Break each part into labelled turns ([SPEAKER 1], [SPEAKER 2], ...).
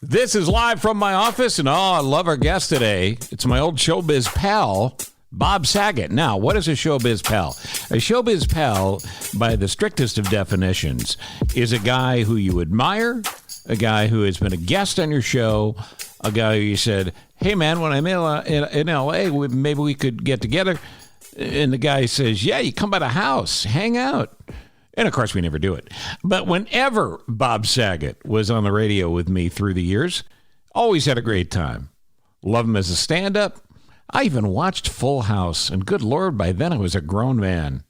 [SPEAKER 1] This is live from my office, and I love our guest today. It's my old showbiz pal, Bob Saget. Now, what is a showbiz pal? A showbiz pal, by the strictest of definitions, is a guy who you admire, a guy who has been a guest on your show, a guy who you said, hey, man, when I'm in L.A., maybe we could get together. And the guy says, yeah, you come by the house, hang out. And, of course, we never do it. But whenever Bob Saget was on the radio with me through the years, always had a great time. Love him as a stand-up. I even watched Full House. And good Lord, by then I was a grown man,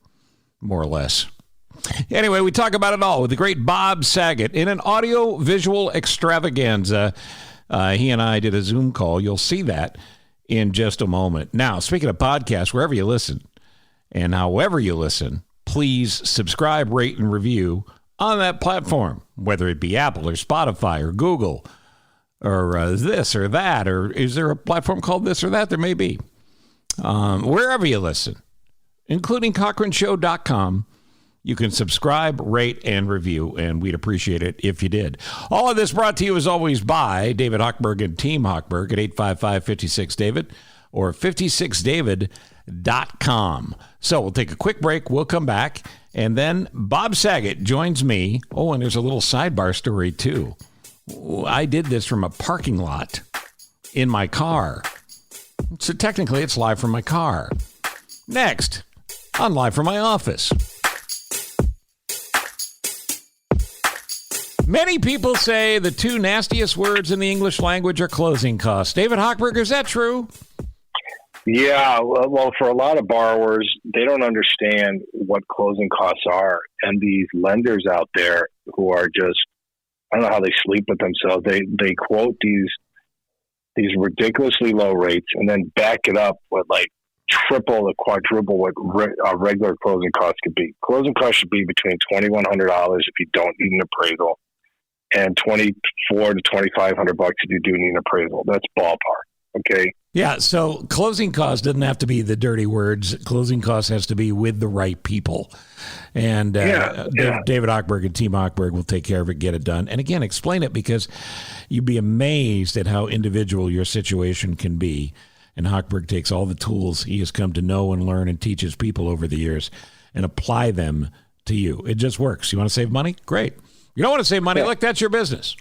[SPEAKER 1] more or less. Anyway, we talk about it all with the great Bob Saget in an audio-visual extravaganza. He and I did a Zoom call. You'll see that in just a moment. Now, speaking of podcasts, wherever you listen and however you listen, please subscribe, rate, and review on that platform, whether it be Apple or Spotify or Google or this or that, or is there a platform called this or that? There may be. Wherever you listen, including CochranShow.com, you can subscribe, rate, and review, and we'd appreciate it if you did. All of this brought to you, as always, by David Hochberg and Team Hochberg at 855-56-DAVID or 56david.com. So we'll take a quick break. We'll come back. And then Bob Saget joins me. Oh, and there's a little sidebar story, too. I did this from a parking lot in my car. So technically, it's live from my car. Next, on Live from my office. Many people say the two nastiest words in the English language are closing costs. David Hochberg, is that true?
[SPEAKER 2] Yeah, well, for a lot of borrowers, they don't understand what closing costs are. And these lenders out there who are just, I don't know how they sleep with themselves. They quote these ridiculously low rates and then back it up with like triple or quadruple what regular closing costs could be. Closing costs should be between $2,100 if you don't need an appraisal and $2,400 to $2,500 if you do need an appraisal. That's ballpark. Okay.
[SPEAKER 1] Yeah, so closing costs doesn't have to be the dirty words. Closing costs has to be with the right people. And David Hochberg and Team Hochberg will take care of it, get it done. And again, explain it because you'd be amazed at how individual your situation can be. And Hochberg takes all the tools he has come to know and learn and teaches people over the years and apply them to you. It just works. You want to save money? Great. You don't want to save money? Look, that's your business.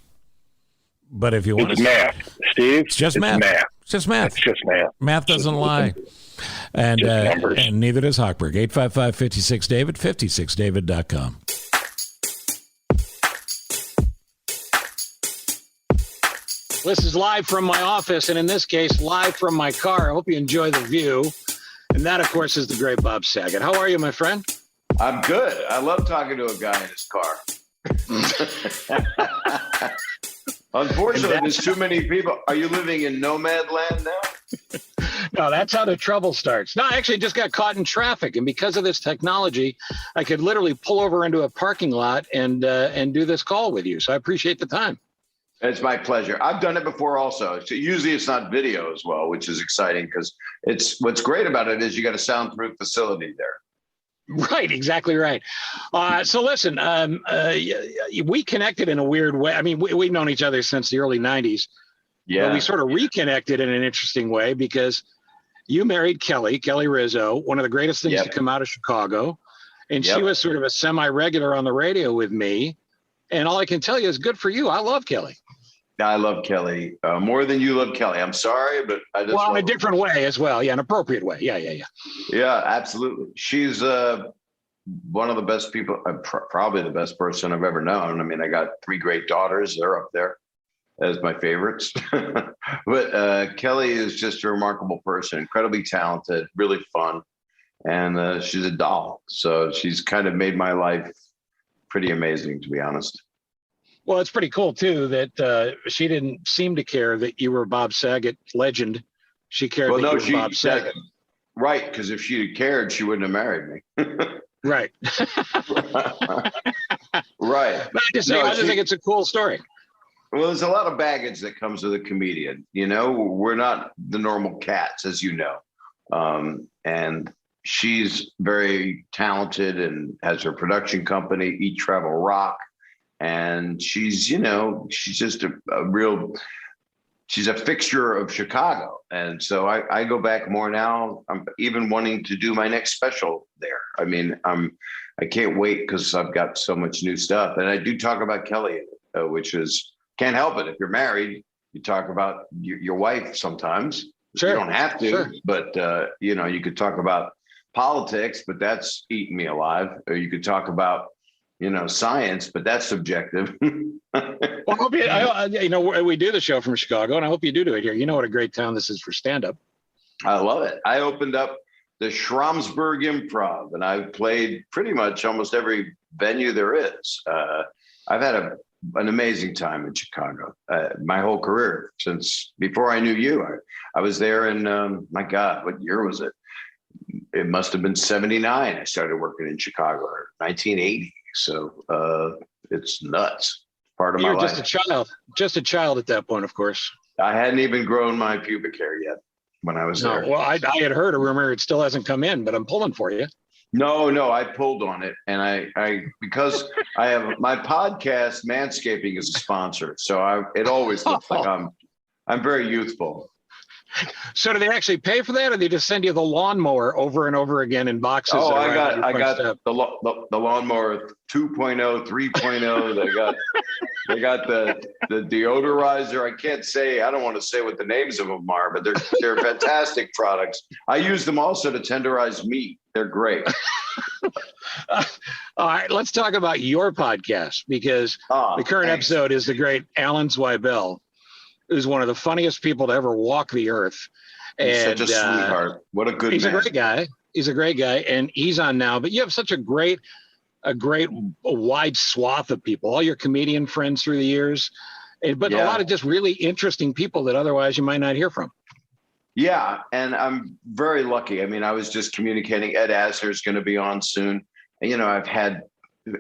[SPEAKER 1] But if you want
[SPEAKER 2] to... It's math, Steve.
[SPEAKER 1] It's just math. It's just math.
[SPEAKER 2] It's just math.
[SPEAKER 1] Math doesn't lie. And neither does Hochberg. 855-56-DAVID, 56david.com. This is live from my office, and in this case, live from my car. I hope you enjoy the view. And that, of course, is the great Bob Saget. How are you, my friend?
[SPEAKER 3] I'm good. I love talking to a guy in his car. Unfortunately, there's too many people. Are you living in nomad land now?
[SPEAKER 1] No, that's how the trouble starts. No, I actually just got caught in traffic, and because of this technology, I could literally pull over into a parking lot and do this call with you. So I appreciate the time.
[SPEAKER 3] It's my pleasure. I've done it before also. So usually it's not video as well, which is exciting because what's great about it is you got a soundproof facility there.
[SPEAKER 1] Right, exactly right. So listen, we connected in a weird way. I mean, we've known each other since the early 90s. Yeah. But we sort of reconnected in an interesting way because you married Kelly Rizzo, one of the greatest things to come out of Chicago. And she was sort of a semi-regular on the radio with me. And all I can tell you is good for you. I love Kelly.
[SPEAKER 3] I love Kelly more than you love Kelly. I'm sorry, but I just
[SPEAKER 1] in a different way as well. Yeah, an appropriate way. Yeah.
[SPEAKER 3] Yeah, absolutely. She's one of the best people, probably the best person I've ever known. I mean, I got 3 great daughters. They're up there as my favorites. But Kelly is just a remarkable person, incredibly talented, really fun. And she's a doll. So she's kind of made my life pretty amazing, to be honest.
[SPEAKER 1] Well, it's pretty cool, too, that she didn't seem to care that you were Bob Saget legend. She cared that you were Bob Saget.
[SPEAKER 3] Right, because if she had cared, she wouldn't have married me.
[SPEAKER 1] Right.
[SPEAKER 3] Right.
[SPEAKER 1] But I just think it's a cool story.
[SPEAKER 3] Well, there's a lot of baggage that comes with a comedian. You know, we're not the normal cats, as you know. And she's very talented and has her production company, Eat Travel Rock. and she's just she's a fixture of Chicago. And so I go back more now. I'm even wanting to do my next special there. I mean, I can't wait because I've got so much new stuff. And I do talk about Kelly, which is, can't help it. If you're married, you talk about your wife sometimes.
[SPEAKER 4] Sure.
[SPEAKER 3] You don't have to,
[SPEAKER 4] Sure.
[SPEAKER 3] but you could talk about politics, but that's eating me alive. Or you could talk about, science, but that's subjective.
[SPEAKER 4] Well, we do the show from Chicago, and I hope you do it here. You know what a great town this is for stand-up.
[SPEAKER 3] I love it. I opened up the Schramsberg Improv, and I've played pretty much almost every venue there is. I've had an amazing time in Chicago, my whole career, since before I knew you. I was there in, my God, what year was it? It must have been 79. I started working in Chicago, or 1980. So it's nuts. Part of my life.
[SPEAKER 4] You're just a child at that point, of course.
[SPEAKER 3] I hadn't even grown my pubic hair yet when I was there.
[SPEAKER 4] Well, I had heard a rumor it still hasn't come in, but I'm pulling for you.
[SPEAKER 3] No, I pulled on it, and I because I have my podcast, Manscaping, is a sponsor, so it always looks like I'm very youthful.
[SPEAKER 4] So do they actually pay for that, or they just send you the lawnmower over and over again in boxes?
[SPEAKER 3] Oh, I got the lawnmower 2.0, 3.0. They got the deodorizer. I can't say, I don't want to say what the names of them are, but they're fantastic products. I use them also to tenderize meat. They're great.
[SPEAKER 4] All right, let's talk about your podcast, because the current episode is the great Alan Zweibel, who's one of the funniest people to ever walk the earth.
[SPEAKER 3] He's such a sweetheart. What a good man.
[SPEAKER 4] He's a great guy. He's a great guy, and he's on now. But you have such a wide swath of people, all your comedian friends through the years, but a lot of just really interesting people that otherwise you might not hear from.
[SPEAKER 3] Yeah, and I'm very lucky. I mean, I was just communicating. Ed Asner is going to be on soon. And, I've had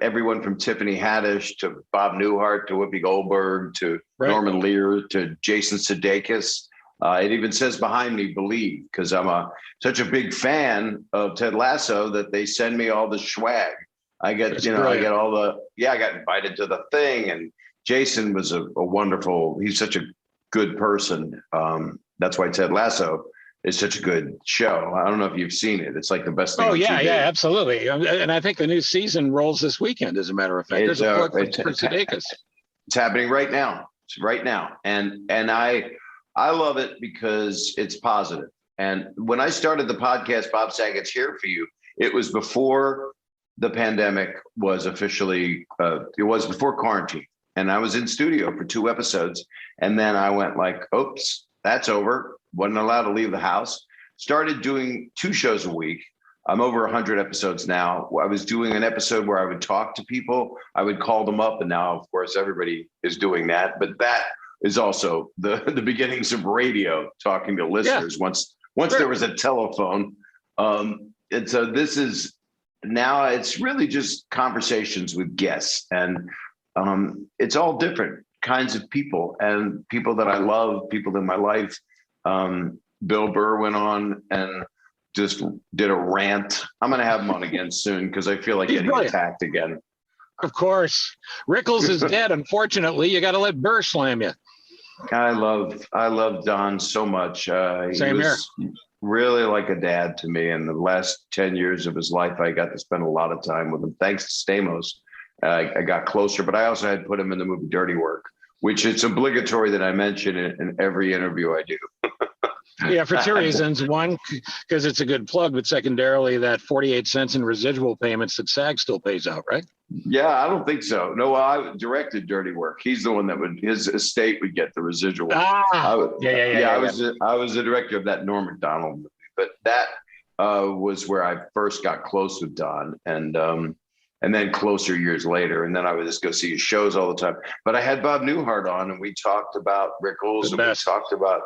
[SPEAKER 3] everyone from Tiffany Haddish to Bob Newhart to Whoopi Goldberg to Norman Lear to Jason Sudeikis. It even says behind me, believe, because I'm such a big fan of Ted Lasso that they send me all the swag. I get, I get all I got invited to the thing, and Jason was a wonderful, he's such a good person. That's why Ted Lasso is such a good show. I don't know if you've seen it. It's like the best thing.
[SPEAKER 4] Oh, yeah, absolutely. And I think the new season rolls this weekend, as a matter of fact. There's a plug for Sudeikis.
[SPEAKER 3] It's happening right now. It's right now. And I love it because it's positive. And when I started the podcast, Bob Saget's Here For You, it was before the pandemic was officially, it was before quarantine. And I was in studio for 2 episodes. And then I went like, oops, that's over. Wasn't allowed to leave the house. Started doing 2 shows a week. I'm over 100 episodes now. I was doing an episode where I would talk to people. I would call them up. And now, of course, everybody is doing that. But that is also the beginnings of radio, talking to listeners. Once there was a telephone. And so this is now, it's really just conversations with guests. And it's all different kinds of people and people that I love, people in my life. Bill Burr went on and just did a rant. I'm going to have him on again soon because I feel like getting attacked again.
[SPEAKER 4] Of course. Rickles is dead, unfortunately. You got to let Burr slam you.
[SPEAKER 3] I love Don so much.
[SPEAKER 4] Same here.
[SPEAKER 3] Really like a dad to me. And the last 10 years of his life, I got to spend a lot of time with him. Thanks to Stamos, I got closer. But I also had put him in the movie Dirty Work, which it's obligatory that I mention in every interview I do.
[SPEAKER 4] Yeah, for 2 reasons. One, because it's a good plug, but secondarily, that 48 cents in residual payments that SAG still pays out, right?
[SPEAKER 3] Yeah, I don't think so. No, I directed Dirty Work. He's the one that his estate would get the residual. I was the director of that Norm Macdonald movie, but that was where I first got close with Don, and then closer years later. And then I would just go see his shows all the time. But I had Bob Newhart on, and we talked about Rickles, and we talked about.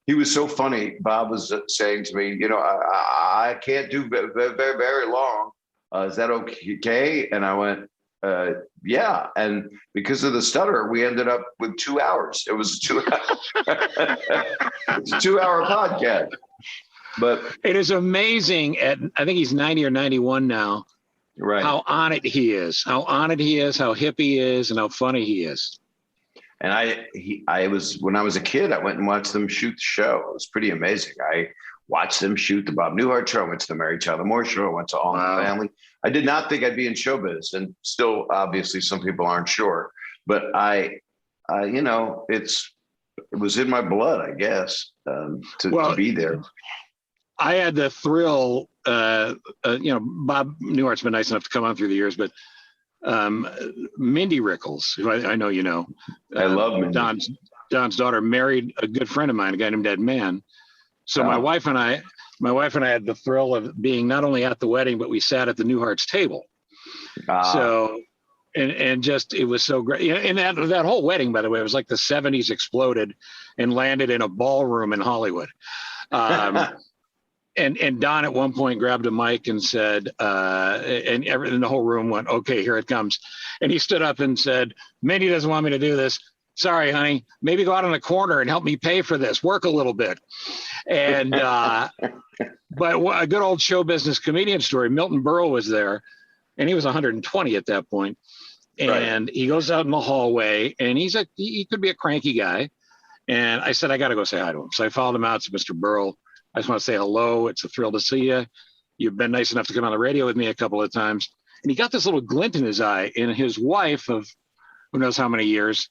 [SPEAKER 3] He was so funny. Bob was saying to me, I can't do very, very long. Is that okay? And I went, yeah. And because of the stutter, we ended up with 2 hours. It was it's a 2-hour podcast. But
[SPEAKER 4] it is amazing. I think he's 90 or 91 now.
[SPEAKER 3] Right.
[SPEAKER 4] how on it he is, how hip he is, and how funny he is.
[SPEAKER 3] And when I was a kid, I went and watched them shoot the show. It was pretty amazing. I watched them shoot the Bob Newhart show. I went to the Mary Tyler Moore show. I went to All in the Family. I did not think I'd be in showbiz, and still, obviously, some people aren't sure. But it was in my blood, I guess, to be there.
[SPEAKER 4] I had the thrill. Bob Newhart's been nice enough to come on through the years, but Mindy Rickles, who I know you know,
[SPEAKER 3] I love Mindy.
[SPEAKER 4] Don's daughter, married a good friend of mine, a guy named Ed Mann. So my wife and I had the thrill of being not only at the wedding, but we sat at the Newhart's table. So, and just, it was so great. And that whole wedding, by the way, it was like the 70s exploded and landed in a ballroom in Hollywood. And Don at one point grabbed a mic and said, and the whole room went, okay, here it comes. And he stood up and said, Mindy doesn't want me to do this. Sorry, honey, maybe go out in the corner and help me pay for this. Work a little bit. And, but a good old show business comedian story. Milton Berle was there, and he was 120 at that point. And He goes out in the hallway, and he could be a cranky guy. And I said, I got to go say hi to him. So I followed him out to Mr. Berle. I just want to say hello. It's a thrill to see you. You've been nice enough to come on the radio with me a couple of times. And he got this little glint in his eye, and his wife of who knows how many years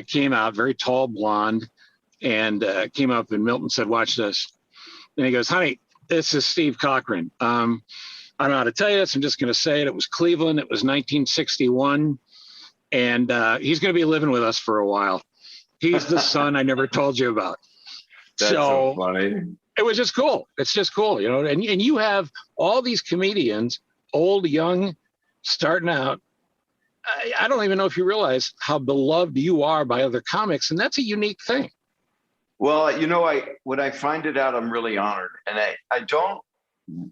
[SPEAKER 4] came out, very tall, blonde, and came up, and Milton said, watch this. And he goes, honey, this is Steve Cochran. I don't know how to tell you this. I'm just going to say it. It was Cleveland. It was 1961. And he's going to be living with us for a while. He's the son I never told you about.
[SPEAKER 3] That's so funny.
[SPEAKER 4] It was just cool. It's just cool, you know. And you have all these comedians, old, young, starting out. I don't even know if you realize how beloved you are by other comics, and that's a unique thing.
[SPEAKER 3] Well, when I find it out, I'm really honored, and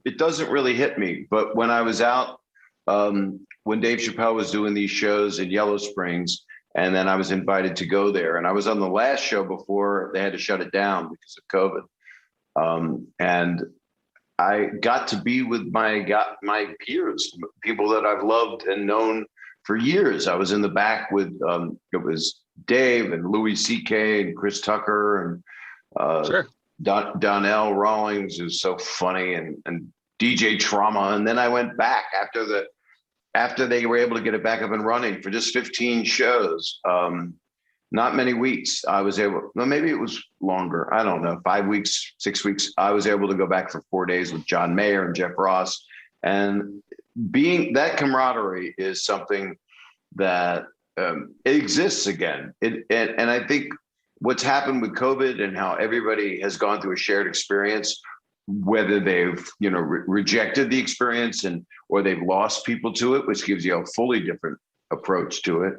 [SPEAKER 3] it doesn't really hit me. But when I was out, when Dave Chappelle was doing these shows in Yellow Springs, and then I was invited to go there, and I was on the last show before they had to shut it down because of COVID. And I got to be with my peers, people that I've loved and known for years. I was in the back with it was Dave and Louis C.K. and Chris Tucker and
[SPEAKER 4] Sure.
[SPEAKER 3] Donnell Rawlings, who's so funny, and DJ Trauma. And then I went back after they were able to get it back up and running for just 15 shows. Not many weeks. I was able, well, maybe it was longer. I don't know, 5 weeks, 6 weeks. I was able to go back for 4 days with John Mayer and Jeff Ross. And being that camaraderie is something that it exists again. And I think what's happened with COVID and how everybody has gone through a shared experience, whether they've rejected the experience or they've lost people to it, which gives you a fully different approach to it.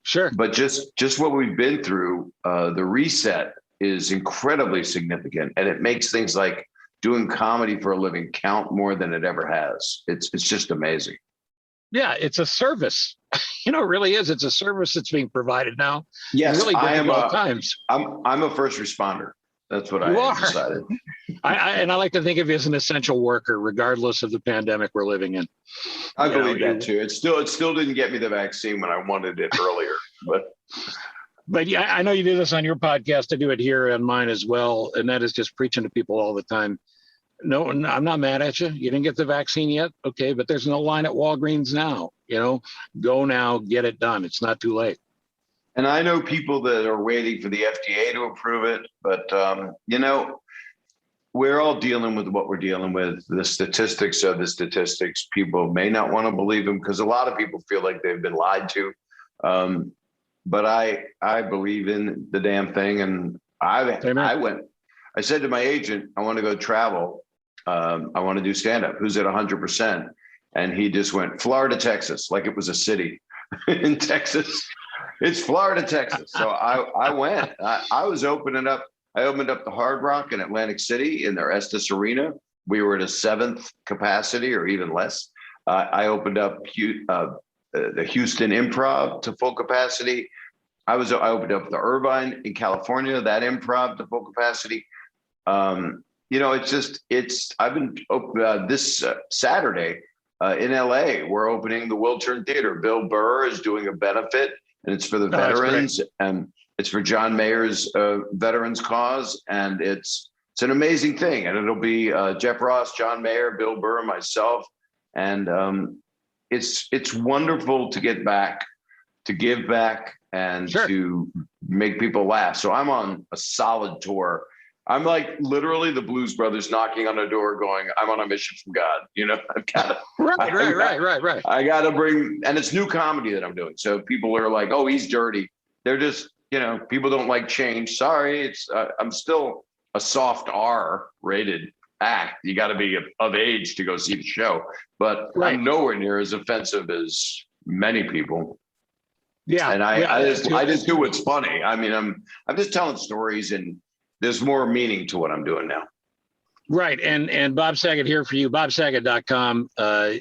[SPEAKER 4] Sure.
[SPEAKER 3] But just what we've been through, the reset is incredibly significant, and it makes things like doing comedy for a living count more than it ever has. It's just amazing.
[SPEAKER 4] Yeah, it's a service. It really is. It's a service that's being provided now.
[SPEAKER 3] Yes,
[SPEAKER 4] really difficult times.
[SPEAKER 3] I'm a first responder. That's what I decided.
[SPEAKER 4] I like to think of you as an essential worker, regardless of the pandemic we're living in.
[SPEAKER 3] I believe that too. It still didn't get me the vaccine when I wanted it earlier, but
[SPEAKER 4] yeah, I know you do this on your podcast. I do it here on mine as well, and that is just preaching to people all the time. No, I'm not mad at you. You didn't get the vaccine yet, okay? But there's no line at Walgreens now. Go now, get it done. It's not too late.
[SPEAKER 3] And I know people that are waiting for the FDA to approve it, but we're all dealing with what we're dealing with. The statistics are the statistics. People may not want to believe them because a lot of people feel like they've been lied to. But I believe in the damn thing, and I said to my agent, I want to go travel. I want to do stand-up. Who's at 100%? And he just went, Florida, Texas, like it was a city in Texas. It's Florida, Texas. So I went. I was opening up. I opened up the Hard Rock in Atlantic City in their Estes Arena. We were at a 7th capacity or even less. I opened up the Houston Improv to full capacity. I opened up the Irvine in California, that Improv to full capacity. I've been this Saturday. in LA, we're opening the Wiltern Theater. Bill Burr is doing a benefit, and it's for the veterans, and it's for John Mayer's veterans cause, and it's an amazing thing. And it'll be Jeff Ross, John Mayer, Bill Burr, myself, and it's wonderful to get back, to give back, and to make people laugh. So I'm on a solid tour. I'm like literally the Blues Brothers knocking on the door going, I'm on a mission from God. You know, I've got to,
[SPEAKER 4] right.
[SPEAKER 3] I got to bring, and it's new comedy that I'm doing. So people are like, oh, he's dirty. They're just, you know, people don't like change. Sorry. It's, I'm still a soft R rated act. You got to be of age to go see the show, but I'm nowhere near as offensive as many people.
[SPEAKER 4] Yeah.
[SPEAKER 3] And I just do what's funny. I mean, I'm just telling stories, and there's more meaning to what I'm doing now.
[SPEAKER 4] Right. And Bob Saget here for you. BobSaget.com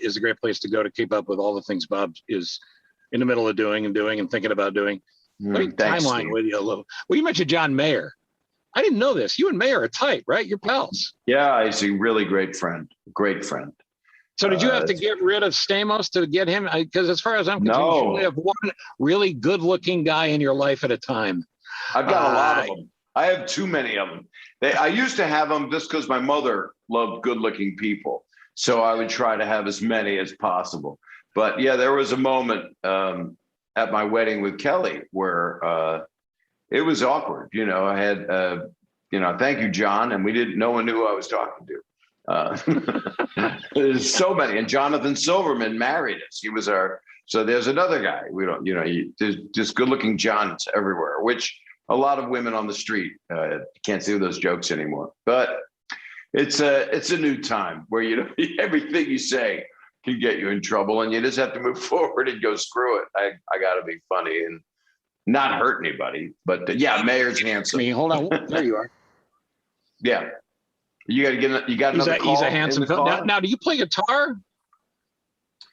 [SPEAKER 4] is a great place to go to keep up with all the things Bob is in the middle of doing and thinking about doing. Let me timeline with you a little. Well, you mentioned John Mayer. I didn't know this. You and Mayer are tight, right? You're pals.
[SPEAKER 3] Yeah, he's a really great friend. Great friend.
[SPEAKER 4] So did you have to get rid of Stamos to get him? Because as far as I'm concerned, you only have one really good-looking guy in your life at a time.
[SPEAKER 3] I've got a lot of them. I have too many of them. I used to have them just because my mother loved good-looking people. So I would try to have as many as possible. But yeah, there was a moment at my wedding with Kelly where it was awkward. You know, I had, thank you, John. And no one knew who I was talking to. There's so many. And Jonathan Silverman married us. He was so there's another guy. We don't, there's just good-looking Johns everywhere, which a lot of women on the street can't do those jokes anymore. But it's a new time where everything you say can get you in trouble, and you just have to move forward and go screw it. I got to be funny and not hurt anybody. But yeah, Mayer's handsome.
[SPEAKER 4] Hold on, there you are.
[SPEAKER 3] Yeah, you got to get. You got another call. He's a handsome
[SPEAKER 4] fellow. Now, do you play guitar?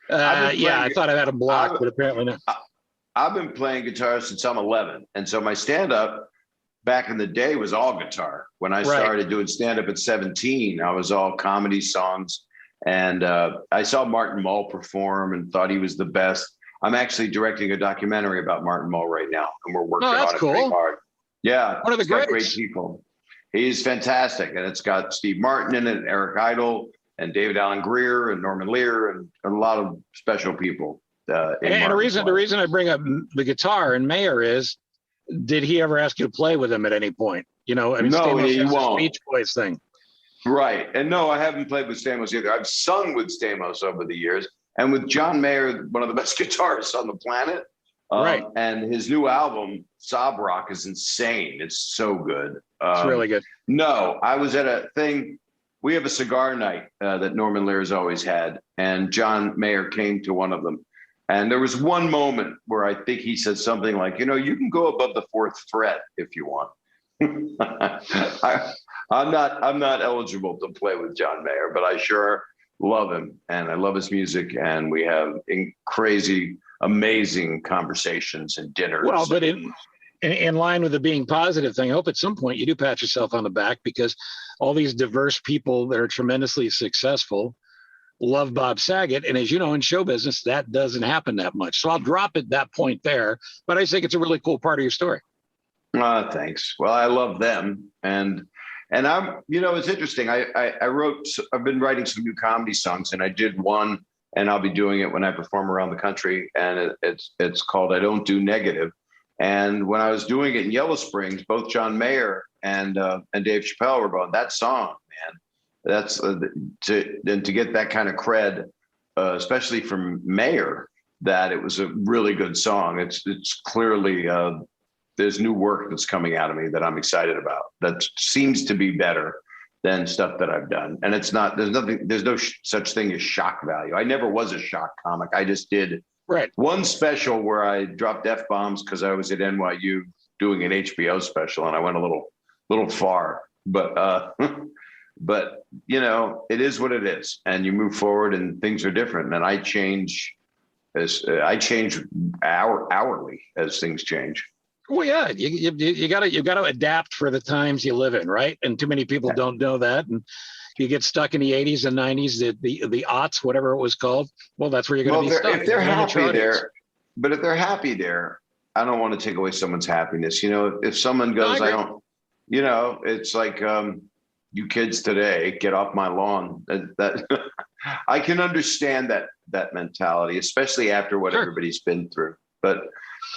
[SPEAKER 4] I thought I had a block, but apparently not.
[SPEAKER 3] I've been playing guitar since I'm 11. And so my stand-up back in the day was all guitar. When I started doing stand-up at 17, I was all comedy songs. And I saw Martin Mull perform and thought he was the best. I'm actually directing a documentary about Martin Mull right now, and we're working on it pretty hard. Yeah.
[SPEAKER 4] One of the
[SPEAKER 3] great people. He's fantastic. And it's got Steve Martin in it, and Eric Idle, and David Alan Grier, and Norman Lear, and a lot of special people.
[SPEAKER 4] And the reason I bring up the guitar and Mayer is, did he ever ask you to play with him at any point? No,
[SPEAKER 3] he won't.
[SPEAKER 4] Beach Boys thing.
[SPEAKER 3] Right. And no, I haven't played with Stamos either. I've sung with Stamos over the years, and with John Mayer, one of the best guitarists on the planet.
[SPEAKER 4] Right.
[SPEAKER 3] And his new album, Sob Rock, is insane. It's so good.
[SPEAKER 4] It's really good.
[SPEAKER 3] No, I was at a thing. We have a cigar night that Norman Lear has always had, and John Mayer came to one of them. And there was one moment where I think he said something like, you can go above the fourth fret if you want. I'm not eligible to play with John Mayer, but I sure love him, and I love his music, and we have crazy, amazing conversations and dinners.
[SPEAKER 4] Well, but in line with the being positive thing, I hope at some point you do pat yourself on the back, because all these diverse people that are tremendously successful love Bob Saget. And as you know, in show business, that doesn't happen that much. So I'll drop at that point there, but I think it's a really cool part of your story.
[SPEAKER 3] Thanks. Well, I love them. And I'm, it's interesting. I've been writing some new comedy songs, and I did one, and I'll be doing it when I perform around the country. And it's called I Don't Do Negative. And when I was doing it in Yellow Springs, both John Mayer and Dave Chappelle were going, that song, man. That's to get that kind of cred, especially from Mayer, that it was a really good song. It's clearly there's new work that's coming out of me that I'm excited about. That seems to be better than stuff that I've done. And it's not. There's no such thing as shock value. I never was a shock comic. I just did one special where I dropped F-bombs because I was at NYU doing an HBO special, and I went a little far, but. But, it is what it is, and you move forward and things are different. And I change hourly as things change.
[SPEAKER 4] Well, yeah, you got to adapt for the times you live in. Right. And too many people don't know that. And You get stuck in the 80s and 90s, the aughts, whatever it was called. Well, that's where you're going to be stuck.
[SPEAKER 3] If they're happy there, but if they're happy there, I don't want to take away someone's happiness. You know, if someone goes, I don't, you know, it's like, you kids today, get off my lawn. That I can understand that mentality, especially after what everybody's been through. But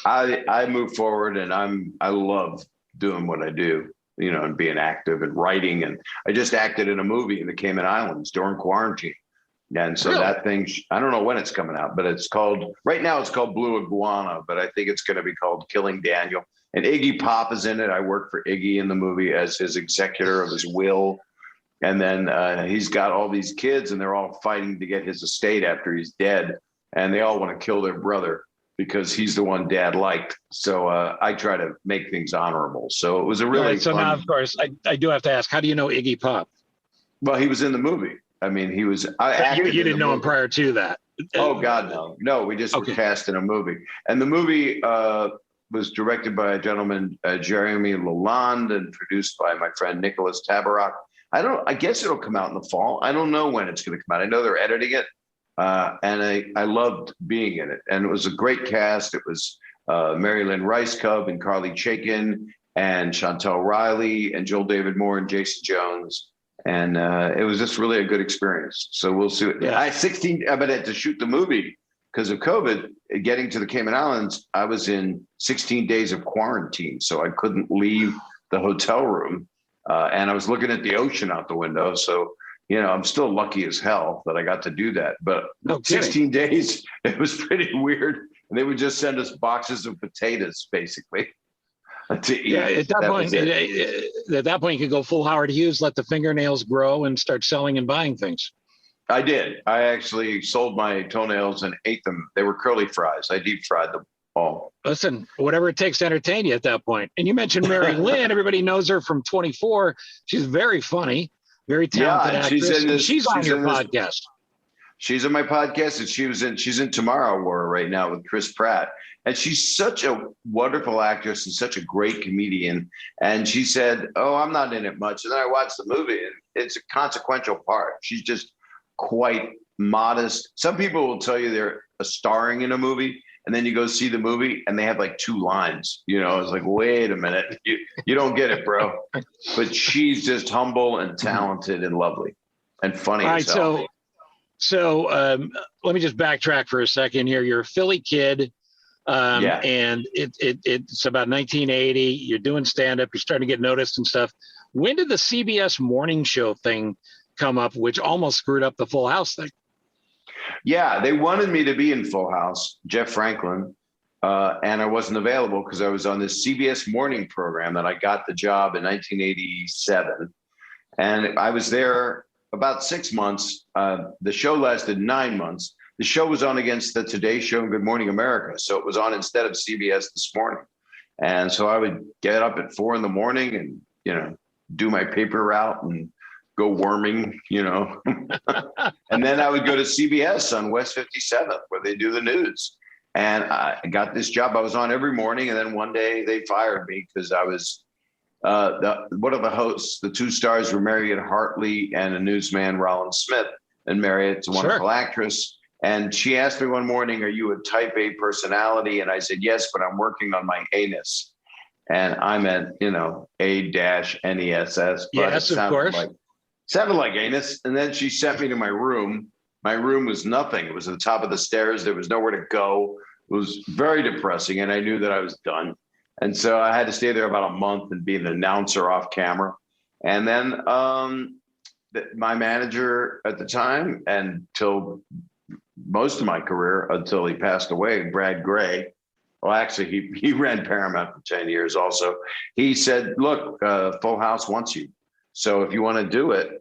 [SPEAKER 3] I move forward, and I love doing what I do, you know, and being active and writing. And I just acted in a movie in the Cayman Islands during quarantine. And so that thing, I don't know when it's coming out, but right now it's called Blue Iguana, but I think it's going to be called Killing Daniel. And Iggy Pop is in it. I work for Iggy in the movie as his executor of his will. And then he's got all these kids, and they're all fighting to get his estate after he's dead. And they all want to kill their brother because he's the one Dad liked. So I try to make things honorable. So it was a really
[SPEAKER 4] So
[SPEAKER 3] fun...
[SPEAKER 4] now, of course, I do have to ask, how do you know Iggy Pop?
[SPEAKER 3] Well, he was in the movie. I mean, he was...
[SPEAKER 4] You didn't know him prior to that?
[SPEAKER 3] Oh, God, no. No, we just were cast in a movie. And the movie... was directed by a gentleman, Jeremy Lalonde, and produced by my friend Nicholas Tabarrok. I guess it'll come out in the fall. I don't know when it's going to come out. I know they're editing it. And I loved being in it. And it was a great cast. It was Mary Lynn Rice-Cub and Carly Chaikin and Chantel Riley and Joel David Moore and Jason Jones. And it was just really a good experience. So we'll see. But to shoot the movie, because of COVID, getting to the Cayman Islands, I was in 16 days of quarantine. So I couldn't leave the hotel room. And I was looking at the ocean out the window. So, you know, I'm still lucky as hell that I got to do that. But 16 days, it was pretty weird. And they would just send us boxes of potatoes, basically, to eat. Yeah,
[SPEAKER 4] at that point, you could go full Howard Hughes, let the fingernails grow, and start selling and buying things.
[SPEAKER 3] I did. I actually sold my toenails and ate them. They were curly fries. I deep fried them all.
[SPEAKER 4] Listen, whatever it takes to entertain you at that point. And you mentioned Mary Lynn. Everybody knows her from 24. She's very funny, very talented actress. She's on your podcast.
[SPEAKER 3] She's on my podcast, and she's in Tomorrow War right now with Chris Pratt. And she's such a wonderful actress and such a great comedian. And she said, "Oh, I'm not in it much." And then I watched the movie, and it's a consequential part. She's just quite modest. Some people will tell you they're starring in a movie, and then you go see the movie and they have like 2 lines. You know, it's like, wait a minute, you don't get it, bro. But she's just humble and talented and lovely and funny.
[SPEAKER 4] All right, so let me just backtrack for a second here. You're a Philly kid, and it's about 1980. You're doing stand-up. You're starting to get noticed and stuff. When did the CBS morning show thing come up, which almost screwed up the Full House thing?
[SPEAKER 3] Yeah, they wanted me to be in Full House, Jeff Franklin, and I wasn't available because I was on this CBS morning program that I got the job in 1987. And I was there about 6 months. The show lasted 9 months. The show was on against the Today Show and Good Morning America. So it was on instead of CBS This Morning. And so I would get up at 4 a.m. and, you know, do my paper route and go worming, you know. And then I would go to CBS on West 57th where they do the news. And I got this job. I was on every morning. And then one day they fired me because I was one of the hosts. The 2 stars were Mariette Hartley and a newsman, Rollin Smith. And Mariette's a wonderful actress. And she asked me one morning, "Are you a type A personality?" And I said, "Yes, but I'm working on my anus." And I meant, you know, A-NESS.
[SPEAKER 4] Yes, of course.
[SPEAKER 3] Sounded like anus. And then she sent me to my room. My room was nothing. It was at the top of the stairs. There was nowhere to go. It was very depressing. And I knew that I was done. And so I had to stay there about a month and be an announcer off camera. And then my manager at the time, and till most of my career, until he passed away, Brad Gray, well, actually, he ran Paramount for 10 years also. He said, "Look, Full House wants you. So if you want to do it,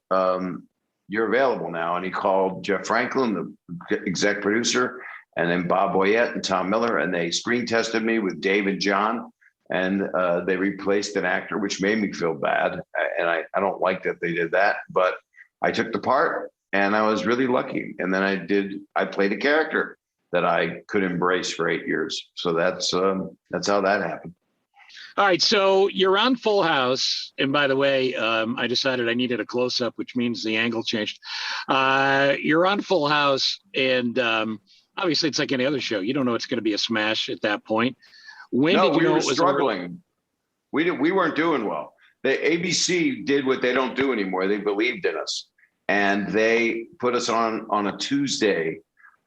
[SPEAKER 3] you're available now." And he called Jeff Franklin, the exec producer, and then Bob Boyette and Tom Miller, and they screen tested me with Dave and John, and they replaced an actor, which made me feel bad. And I don't like that they did that, but I took the part, and I was really lucky. And then I played a character that I could embrace for 8 years. So that's how that happened.
[SPEAKER 4] All right, so you're on Full House, and by the way, I decided I needed a close-up, which means the angle changed. You're on Full House, and obviously it's like any other show. You don't know it's going to be a smash at that point. When
[SPEAKER 3] No,
[SPEAKER 4] did you
[SPEAKER 3] we
[SPEAKER 4] know
[SPEAKER 3] were
[SPEAKER 4] it was
[SPEAKER 3] struggling. We weren't doing well. The ABC did what they don't do anymore. They believed in us, and they put us on a Tuesday.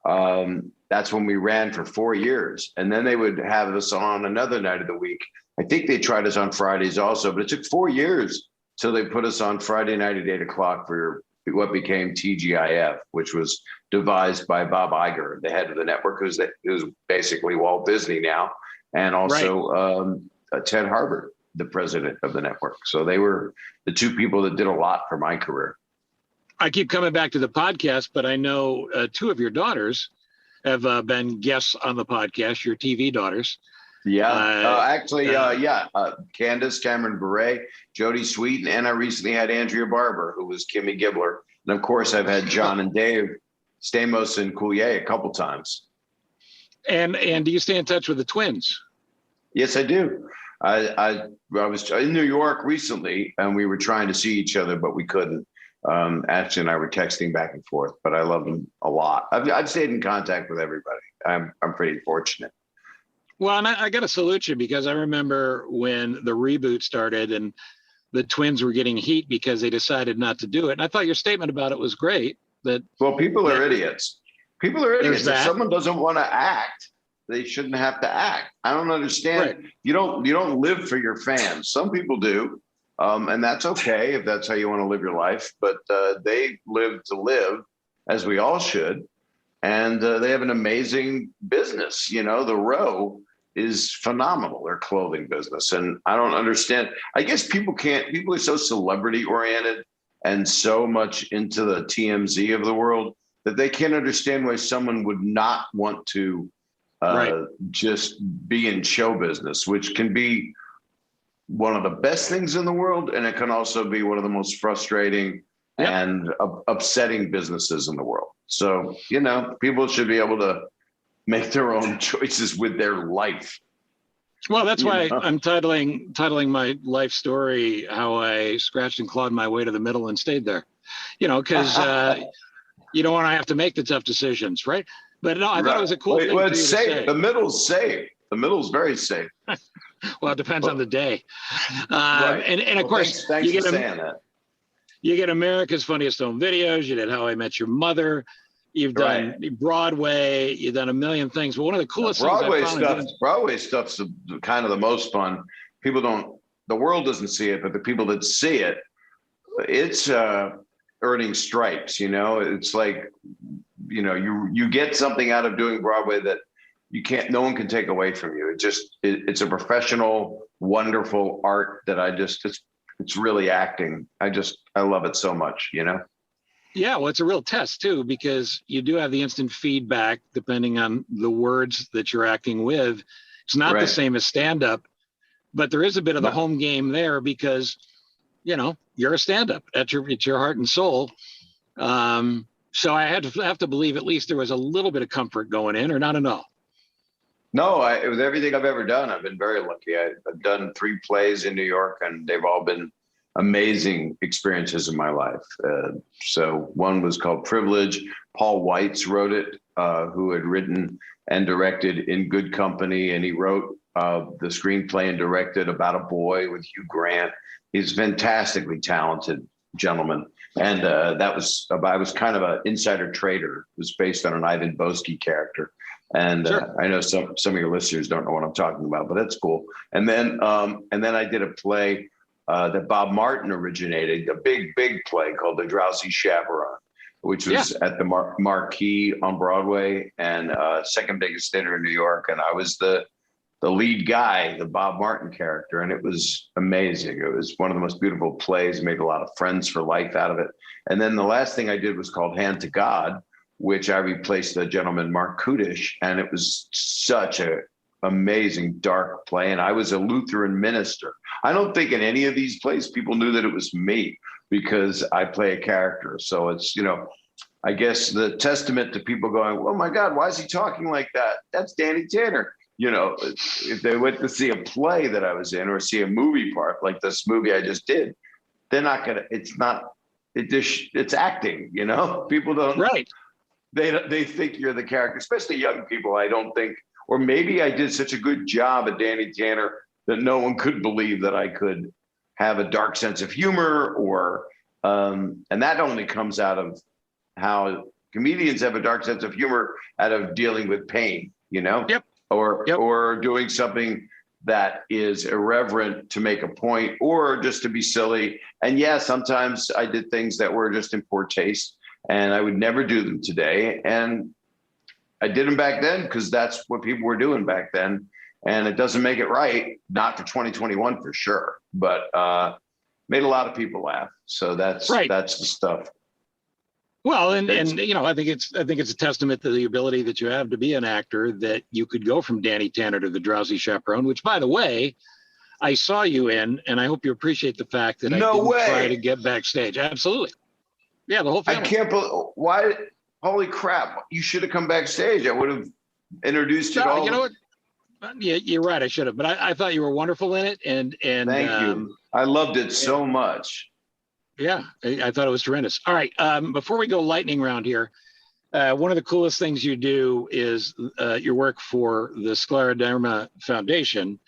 [SPEAKER 3] That's when we ran for 4 years, and then they would have us on another night of the week. I think they tried us on Fridays also, but it took 4 years till they put us on Friday night at 8 o'clock for what became TGIF, which was devised by Bob Iger, the head of the network, who's basically Walt Disney now, and also Ted Harbert, the president of the network. So they were the two people that did a lot for my career.
[SPEAKER 4] I keep coming back to the podcast, but I know two of your daughters have been guests on the podcast, your TV daughters.
[SPEAKER 3] Yeah, Candace Cameron Bure, Jodie Sweet, and I recently had Andrea Barber, who was Kimmy Gibbler. And of course, I've had John and Dave Stamos and Coulier a couple times.
[SPEAKER 4] And do you stay in touch with the twins?
[SPEAKER 3] Yes, I do. I was in New York recently, and we were trying to see each other, but we couldn't. Ashley and I were texting back and forth, but I love them a lot. I've stayed in contact with everybody. I'm pretty fortunate.
[SPEAKER 4] Well, and I got to salute you, because I remember when the reboot started and the twins were getting heat because they decided not to do it. And I thought your statement about it was great.
[SPEAKER 3] Well, people are idiots. People are idiots. If someone doesn't want to act, they shouldn't have to act. I don't understand. Right. You don't live for your fans. Some people do. And that's okay if that's how you want to live your life. But they live to live, as we all should. And they have an amazing business. The Row is phenomenal, their clothing business. And I don't understand. I guess people are so celebrity oriented and so much into the TMZ of the world that they can't understand why someone would not want to just be in show business, which can be one of the best things in the world. And it can also be one of the most frustrating and upsetting businesses in the world. So, people should be able to make their own choices with their life.
[SPEAKER 4] Well, that's why I'm titling my life story how I scratched and clawed my way to the middle and stayed there. Because you don't want to have to make the tough decisions, right? But no, I thought it was a cool thing.
[SPEAKER 3] Well, it's safe. The middle's safe. The middle's very safe.
[SPEAKER 4] Well, it depends on the day. And of course,
[SPEAKER 3] thanks for saying that.
[SPEAKER 4] You get America's Funniest Home Videos. You did How I Met Your Mother. You've done Broadway. You've done a million things. But one of the coolest
[SPEAKER 3] Broadway stuff's kind of the most fun. The world doesn't see it, but the people that see it, it's earning stripes. It's like, you get something out of doing Broadway that no one can take away from you. It's a professional, wonderful art that it's really acting. I love it so much,
[SPEAKER 4] Yeah, well, it's a real test too, because you do have the instant feedback depending on the words that you're acting with. It's not the same as stand-up, but there is a bit of the home game there because, you're a stand-up. It's your heart and soul. So I have to believe at least there was a little bit of comfort going in, or not enough.
[SPEAKER 3] No, with everything I've ever done, I've been very lucky. I've done 3 plays in New York, and they've all been amazing experiences in my life. So one was called Privilege. Paul Weitz wrote it, who had written and directed In Good Company, and he wrote the screenplay and directed About a Boy with Hugh Grant. He's a fantastically talented gentleman. And I was kind of an insider trader. It was based on an Ivan Boesky character. And I know some of your listeners don't know what I'm talking about, but that's cool. And then I did a play that Bob Martin originated, a big play called The Drowsy Chaperone, which was at the Marquee on Broadway and second biggest theater in New York. And I was the lead guy, the Bob Martin character. And it was amazing. It was one of the most beautiful plays, made a lot of friends for life out of it. And then the last thing I did was called Hand to God, which I replaced the gentleman, Mark Kudish. And it was such a amazing dark play. And I was a Lutheran minister. I don't think in any of these plays people knew that it was me because I play a character. So it's, I guess the testament to people going, oh my God, why is he talking like that? That's Danny Tanner. you know, if they went to see a play that I was in or see a movie part like this movie I just did, they're not gonna. It's acting. You know, people don't.
[SPEAKER 4] Right.
[SPEAKER 3] They think you're the character, especially young people. I don't think, or maybe I did such a good job at Danny Tanner that no one could believe that I could have a dark sense of humor, or and that only comes out of how comedians have a dark sense of humor out of dealing with pain, you know, or doing something that is irreverent to make a point or just to be silly. And yeah, sometimes I did things that were just in poor taste, and I would never do them today. And I did them back then because that's what people were doing back then. And it doesn't make it right, not for 2021 for sure, but made a lot of people laugh. So that's the stuff.
[SPEAKER 4] Well, and you know, I think it's a testament to the ability that you have to be an actor, that you could go from Danny Tanner to The Drowsy Chaperone, which, by the way, I saw you in, and I hope you appreciate the fact that I didn't try to get backstage. Absolutely. Yeah, the whole family.
[SPEAKER 3] I can't believe, why? Holy crap. You should have come backstage. I would have introduced you all.
[SPEAKER 4] You know what? Yeah, you're right. I should have, but I thought you were wonderful in it. And
[SPEAKER 3] thank you. I loved it so much.
[SPEAKER 4] Yeah, I thought it was tremendous. All right. Before we go lightning round here, one of the coolest things you do is your work for the Scleroderma Foundation.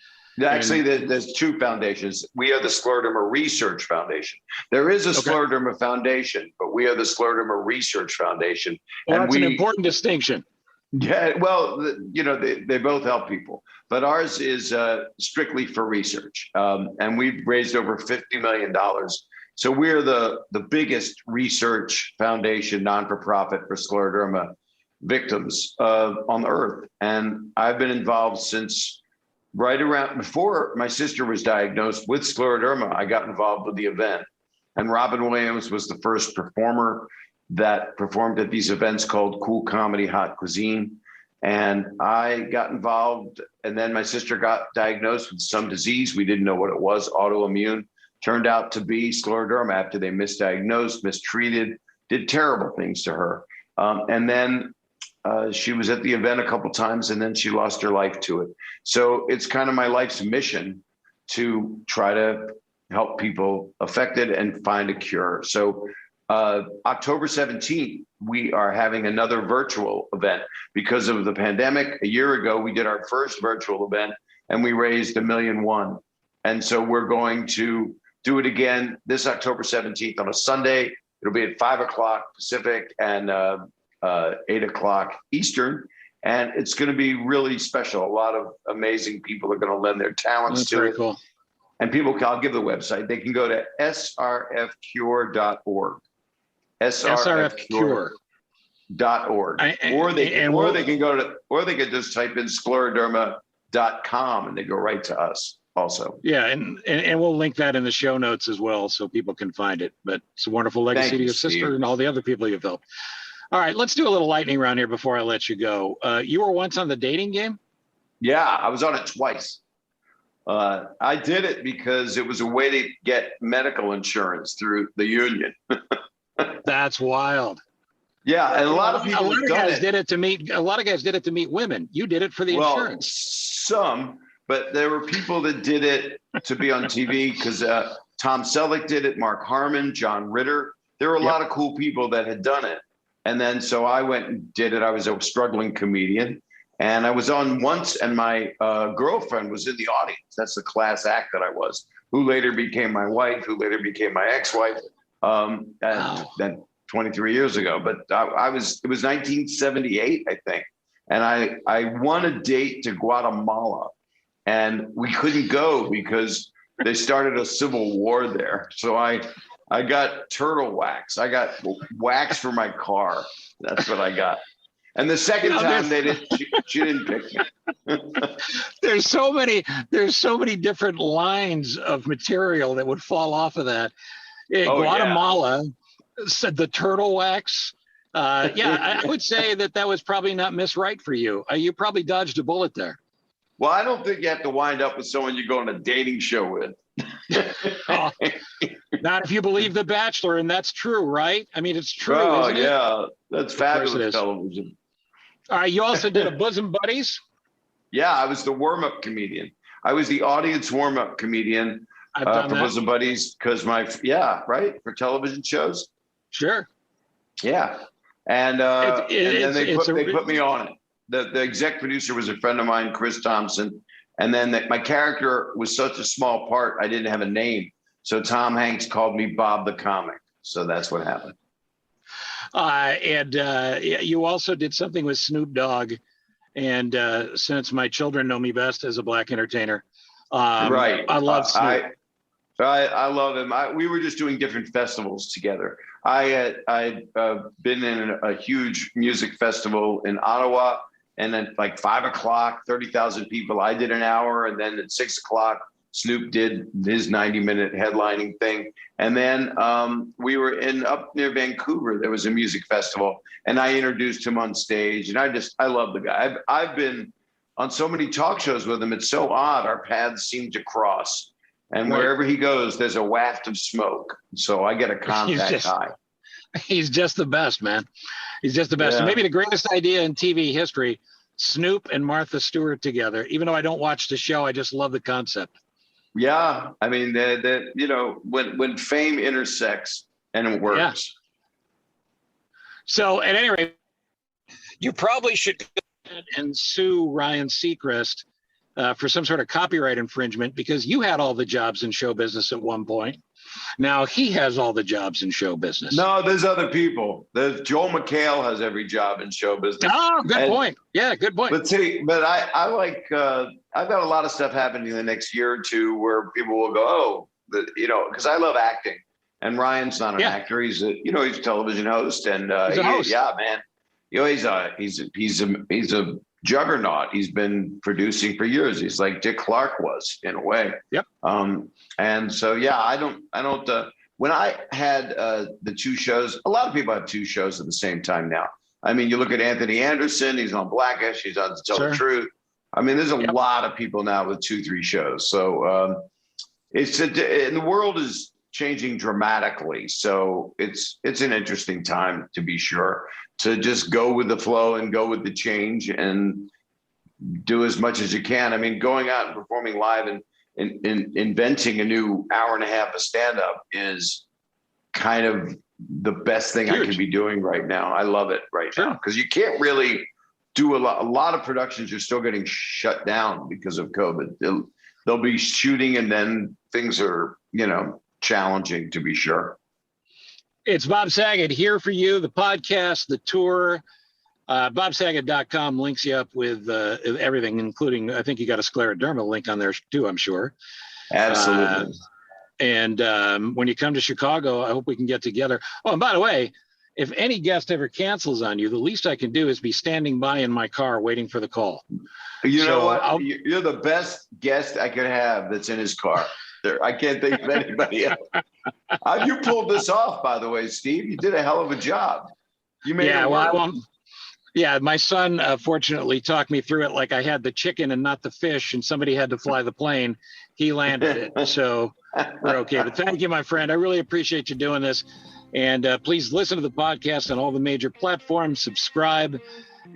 [SPEAKER 3] Actually, there's two foundations. We are the Scleroderma Research Foundation. There is a Scleroderma Foundation, but we are the Scleroderma Research Foundation.
[SPEAKER 4] Well, that's an important distinction.
[SPEAKER 3] Yeah, well, you know, they both help people, but ours is strictly for research. And we've raised over $50 million. So we're the biggest research foundation, non-for-profit, for scleroderma victims on the earth. And I've been involved since right around before my sister was diagnosed with scleroderma. I got involved with the event. And Robin Williams was the first performer that performed at these events called Cool Comedy Hot Cuisine. And I got involved, and then my sister got diagnosed with some disease. We didn't know what it was, autoimmune. Turned out to be scleroderma after they misdiagnosed, mistreated, did terrible things to her. And then she was at the event a couple times, and then she lost her life to it. So it's kind of my life's mission to try to help people affected and find a cure. So October 17th, we are having another virtual event because of the pandemic. A year ago, we did our first virtual event and we raised $1.1 million. And so we're going to do it again this October 17th on a Sunday. It'll be at 5 o'clock Pacific and 8 o'clock Eastern. And it's going to be really special. A lot of amazing people are going to lend their talents to it.
[SPEAKER 4] Cool.
[SPEAKER 3] And people, I'll give the website. They can go to srfcure.org. srfcure.org. Or they can just type in scleroderma.com and they go right to us also.
[SPEAKER 4] Yeah, and we'll link that in the show notes as well so people can find it. But it's a wonderful legacy to your sister and all the other people you've helped. All right, let's do a little lightning round here before I let you go. You were once on the dating game?
[SPEAKER 3] Yeah, I was on it twice. I did it because it was a way to get medical insurance through the union.
[SPEAKER 4] That's wild.
[SPEAKER 3] Yeah, and a lot of people
[SPEAKER 4] did it to meet. A lot of guys did it to meet women. You did it for the insurance.
[SPEAKER 3] Some, but there were people that did it to be on TV because Tom Selleck did it, Mark Harmon, John Ritter. There were a lot of cool people that had done it. And then so I went and did it. I was a struggling comedian. And I was on once, and my girlfriend was in the audience. That's the class act that I was, who later became my wife, who later became my ex-wife. Then 23 years ago. But it was 1978, I think. And I won a date to Guatemala. And we couldn't go because they started a civil war there. So I got turtle wax. I got wax for my car. That's what I got. And the second time she didn't pick me.
[SPEAKER 4] There's so many different lines of material that would fall off of that. Guatemala said the turtle wax. I would say that was probably not Miss Right for you. You probably dodged a bullet there.
[SPEAKER 3] Well, I don't think you have to wind up with someone you go on a dating show with.
[SPEAKER 4] Not if you believe The Bachelor, and that's true, right? I mean, it's true.
[SPEAKER 3] Oh,
[SPEAKER 4] isn't
[SPEAKER 3] yeah. That's fabulous television.
[SPEAKER 4] All right. You also did a Bosom Buddies.
[SPEAKER 3] Yeah, I was the warm-up comedian. I was the audience warm-up comedian
[SPEAKER 4] I've done
[SPEAKER 3] for
[SPEAKER 4] that.
[SPEAKER 3] Bosom Buddies because right, for television shows.
[SPEAKER 4] Sure.
[SPEAKER 3] Yeah, and then they put me on it. The exec producer was a friend of mine, Chris Thompson, and then my character was such a small part, I didn't have a name, so Tom Hanks called me Bob the Comic. So that's what happened.
[SPEAKER 4] And you also did something with Snoop Dogg, and since my children know me best as a black entertainer,
[SPEAKER 3] right,
[SPEAKER 4] I love Snoop.
[SPEAKER 3] I love him. We were just doing different festivals together. I'd been in a huge music festival in Ottawa, and then like 5 o'clock, 30,000 people. I did an hour, and then at 6 o'clock, Snoop did his 90-minute headlining thing. And then we were up near Vancouver. There was a music festival, and I introduced him on stage. And I love the guy. I've been on so many talk shows with him. It's so odd. Our paths seem to cross. And wherever he goes, there's a waft of smoke. So I get a contact high.
[SPEAKER 4] He's just the best, man. He's just the best.
[SPEAKER 3] Yeah.
[SPEAKER 4] And maybe the greatest idea in TV history, Snoop and Martha Stewart together. Even though I don't watch the show, I just love the concept.
[SPEAKER 3] Yeah. I mean, when fame intersects and it works. Yeah.
[SPEAKER 4] So at any rate, you probably should go ahead and sue Ryan Seacrest for some sort of copyright infringement, because you had all the jobs in show business at one point. Now he has all the jobs in show business.
[SPEAKER 3] No, there's other people. There's Joel McHale has every job in show business.
[SPEAKER 4] Oh, good point. Yeah, good point.
[SPEAKER 3] But I like, I've got a lot of stuff happening in the next year or two where people will go, because I love acting, and Ryan's not an actor. He's a television host, and
[SPEAKER 4] he's a host.
[SPEAKER 3] Yeah, man. He's a juggernaut. He's been producing for years. He's like Dick Clark was, in a way.
[SPEAKER 4] Yep.
[SPEAKER 3] And so, yeah, I don't, when I had the two shows, a lot of people have two shows at the same time now. I mean, you look at Anthony Anderson, he's on Blackish, he's on To Tell the Truth. I mean, there's a lot of people now with 2-3 shows. So and the world is changing dramatically. So it's an interesting time, to be sure, to just go with the flow and go with the change and do as much as you can. I mean, going out and performing live and inventing a new hour and a half of stand-up is kind of the best thing I could be doing right now. I love it now, because you can't really do a lot of productions are still getting shut down because of COVID. They'll be shooting, and then things are, challenging, to be sure.
[SPEAKER 4] It's Bob Saget here for you, the podcast, the tour. BobSaget.com links you up with everything, including, I think you got a scleroderma link on there too, I'm sure.
[SPEAKER 3] Absolutely.
[SPEAKER 4] And when you come to Chicago, I hope we can get together. Oh, and by the way, if any guest ever cancels on you, the least I can do is be standing by in my car waiting for the call.
[SPEAKER 3] You know what? You're the best guest I could have that's in his car. I can't think of anybody else. You pulled this off, by the way, Steve. You did a hell of a job. You made it work.
[SPEAKER 4] Yeah, my son fortunately talked me through it like I had the chicken and not the fish, and somebody had to fly the plane. He landed it, so we're okay. But thank you, my friend. I really appreciate you doing this. And please listen to the podcast on all the major platforms, subscribe,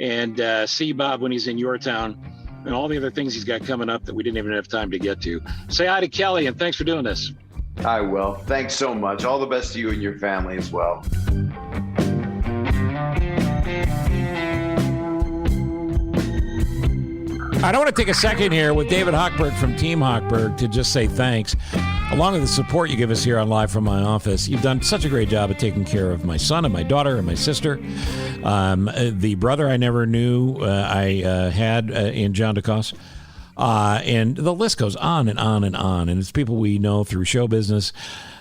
[SPEAKER 4] and see Bob when he's in your town, and all the other things he's got coming up that we didn't even have time to get to. Say hi to Kelly, and thanks for doing this.
[SPEAKER 3] I will. Thanks so much. All the best to you and your family as well.
[SPEAKER 1] I don't want to take a second here with David Hochberg from Team Hochberg to just say thanks. Along with the support you give us here on Live from My Office, you've done such a great job of taking care of my son and my daughter and my sister. The brother I never knew I had in John DeCoste. And the list goes on and on and on. And it's people we know through show business.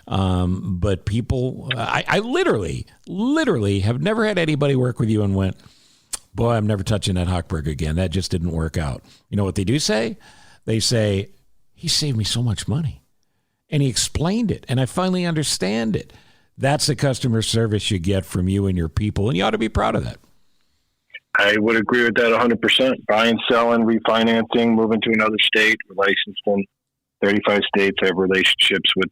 [SPEAKER 1] But people, I literally have never had anybody work with you and went, boy, I'm never touching that Hochberg again. That just didn't work out. You know what they do say? They say, he saved me so much money. And he explained it. And I finally understand it. That's the customer service you get from you and your people. And you ought to be proud of that.
[SPEAKER 2] I would agree with that 100%. Buying, selling, refinancing, moving to another state. We're licensed in 35 states. I have relationships with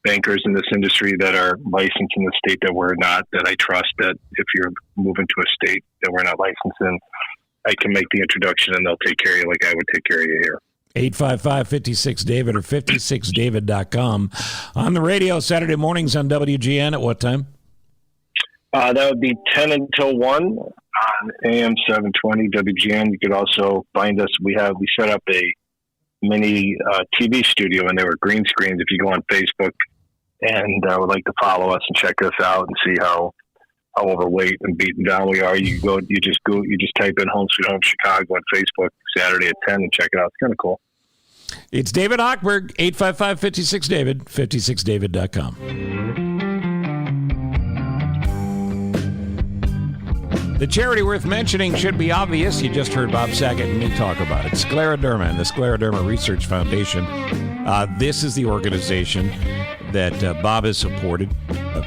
[SPEAKER 2] bankers in this industry that are licensed in the state that we're not, that I trust, that if you're moving to a state that we're not licensed in, I can make the introduction and they'll take care of you like I would take care of you here.
[SPEAKER 1] 855-56-DAVID or 56david.com. On the radio Saturday mornings on WGN at what time?
[SPEAKER 2] That would be 10 until 1 on AM 720 WGN. You could also find us. We set up a mini TV studio, and there were green screens. If you go on Facebook and would like to follow us and check us out and see how overweight and beaten down we are, you just type in Home Sweet Home Chicago on Facebook Saturday at 10 and check it out. It's kind of cool.
[SPEAKER 1] It's David Hochberg, 855-56-DAVID, 56david.com. The charity worth mentioning should be obvious. You just heard Bob Saget and me talk about it. Scleroderma and the Scleroderma Research Foundation. This is the organization that Bob has supported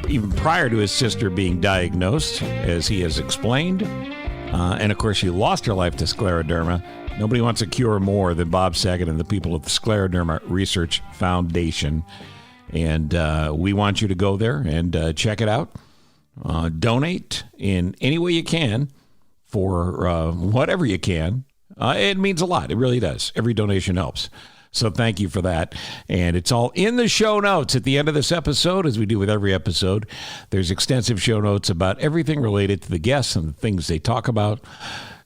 [SPEAKER 1] even prior to his sister being diagnosed, as he has explained. And, of course, she lost her life to scleroderma. Nobody wants a cure more than Bob Saget and the people of the Scleroderma Research Foundation. And we want you to go there and check it out. Donate in any way you can for whatever you can. It means a lot. It really does. Every donation helps. So thank you for that. And it's all in the show notes at the end of this episode, as we do with every episode. There's extensive show notes about everything related to the guests and the things they talk about.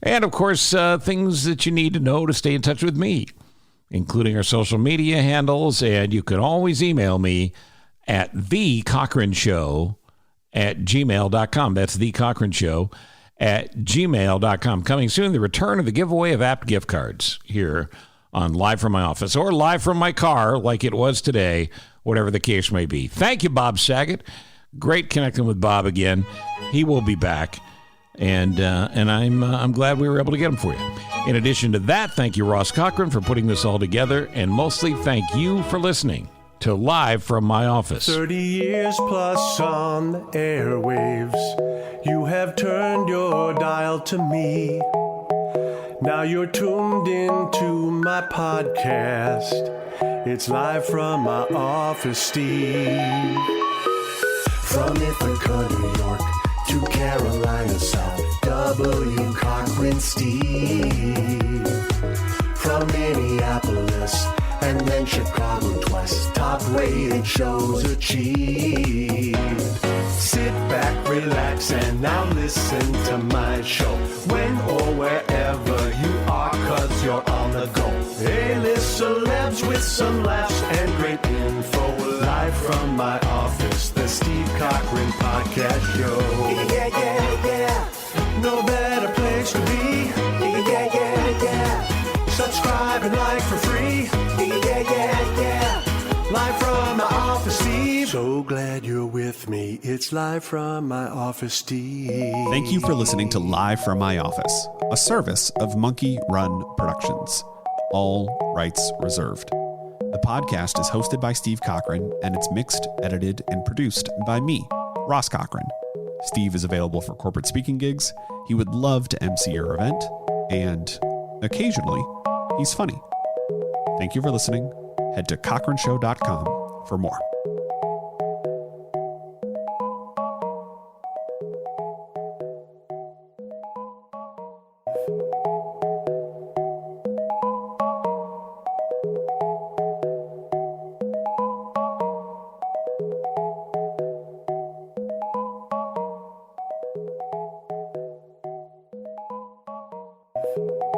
[SPEAKER 1] And, of course, things that you need to know to stay in touch with me, including our social media handles. And you can always email me at thecochrane@gmail.com. That's thecochrane@gmail.com. Coming soon, the return of the giveaway of apt gift cards here on Live from My Office or Live from My Car, like it was today, whatever the case may be. Thank you, Bob Saget. Great connecting with Bob again. He will be back, and I'm glad we were able to get him for you. In addition to that, thank you, Ross Cochran, for putting this all together, and mostly thank you for listening to Live from My Office.
[SPEAKER 5] 30 years plus on the airwaves, you have turned your dial to me. Now you're tuned into my podcast. It's Live from My Office, Steve. From Ithaca, New York to Carolina South, W. Cochran, Steve. From Minneapolis and then Chicago twice, top rated shows achieved. Sit back, relax, and now listen to my show. When or wherever you are, 'cause you're on the go. A-list celebs with some laughs and great info. Live from my office, the Steve Cochran Podcast Show. Yeah, yeah, yeah. No better place to be. Yeah, yeah, yeah, yeah. Subscribe and like for free. Yeah, yeah, yeah. Live from my office, Steve. So glad you're with me. It's Live from my office, Steve.
[SPEAKER 6] Thank you for listening to Live from My Office, a service of Monkey Run Productions. All rights reserved. The podcast is hosted by Steve Cochran, and it's mixed, edited, and produced by me, Ross Cochran. Steve is available for corporate speaking gigs. He would love to MC your event, and occasionally, he's funny. Thank you for listening. Head to cochranshow.com for more.
[SPEAKER 5] Thank you.